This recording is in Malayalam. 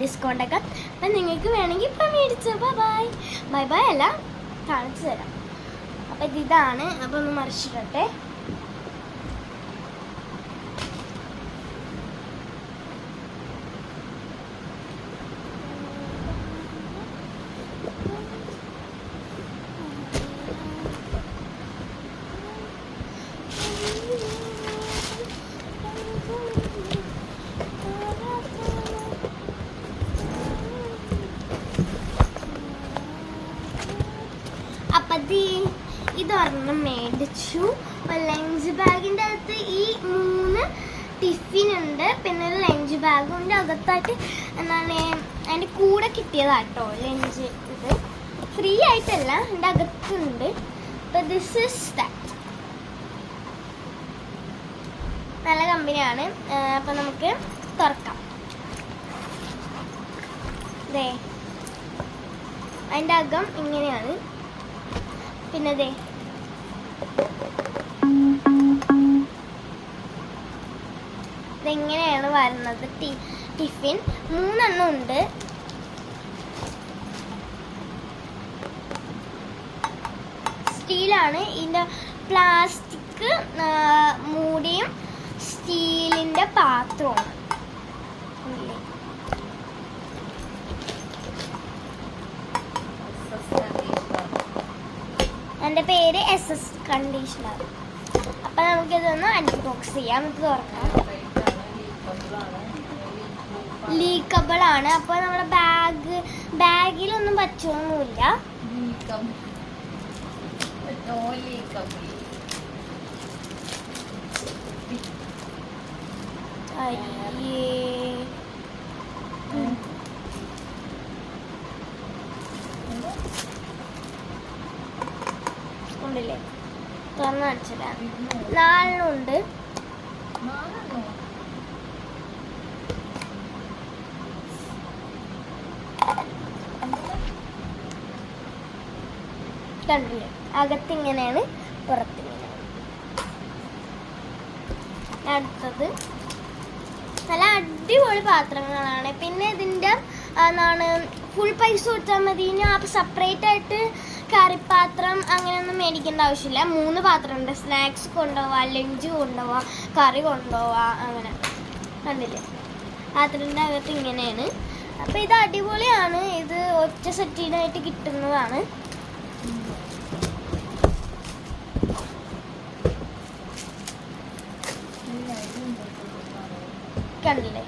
ഡിസ്കൗണ്ടൊക്കെ. അപ്പം നിങ്ങൾക്ക് വേണമെങ്കിൽ ഇപ്പം മേടിച്ചോ. ബൈ ബൈ ബൈ അല്ല, കാണിച്ചു തരാം. അപ്പം ഇതാണ്. അപ്പം ഒന്ന് മറിച്ചിടട്ടെ. അപ്പം ഇതൊരെണ്ണം മേടിച്ചു. ലഞ്ച് ബാഗിൻ്റെ അകത്ത് ഈ 3 ടിഫിൻ ഉണ്ട്, പിന്നെ ഒരു ലഞ്ച് ബാഗിൻ്റെ അകത്തായിട്ട് എന്താണ് അതിൻ്റെ കൂടെ കിട്ടിയതാട്ടോ ലഞ്ച്. ഇത് ഫ്രീ ആയിട്ടല്ല, എൻ്റെ അകത്തുണ്ട്. അപ്പം ദിസ് ഇസ് ദാറ്റ്. നല്ല കമ്പനിയാണ്. അപ്പം നമുക്ക് തുറക്കാം. ദേ അതിൻ്റെ അകം ഇങ്ങനെയാണ്. പിന്നെ ദേ ഇതെങ്ങനെയാണ് വരുന്നത്. ടിഫിൻ 3 എണ്ണം ഉണ്ട്. സ്റ്റീലാണ്. ഇതിൻ്റെ പ്ലാസ്റ്റിക് മൂടിയും സ്റ്റീലിൻ്റെ പാത്രവും. എൻ്റെ പേര് SS കണ്ടീഷണർ. അപ്പം നമുക്കിതൊന്ന് അൺബോക്സ് ചെയ്യാം. ഇത് തുറക്കാം. ലീക്കബിൾ ആണ്. അപ്പോൾ നമ്മുടെ ബാഗിലൊന്നും പറ്റുമൊന്നുമില്ല. ഉണ്ടല്ലേ, തുറന്ന് കാണിച്ചില്ല. 4 ഉണ്ട്. കണ്ടില്ലേ, അകത്തിങ്ങനെയാണ്, പുറത്തിങ്ങനെയാണ്. അടുത്തത് നല്ല അടിപൊളി പാത്രങ്ങളാണ്. പിന്നെ ഇതിൻ്റെ എന്താണ് ഫുൾ പൈസ കൊടുത്താൽ മതി. ഇനി അപ്പം സെപ്പറേറ്റ് ആയിട്ട് കറിപ്പാത്രം അങ്ങനെയൊന്നും മേടിക്കേണ്ട ആവശ്യമില്ല. 3 പാത്രമുണ്ട്. സ്നാക്സ് കൊണ്ടുപോവാം, ലഞ്ച് കൊണ്ടുപോവാം, കറി കൊണ്ടുപോവാം. അങ്ങനെ കണ്ടില്ലേ, പാത്രത്തിൻ്റെ അകത്ത് ഇങ്ങനെയാണ്. അപ്പം ഇത് അടിപൊളിയാണ്. ഇത് ഒറ്റ സെറ്റിനായിട്ട് കിട്ടുന്നതാണ്. കണ്ടില്ലേ.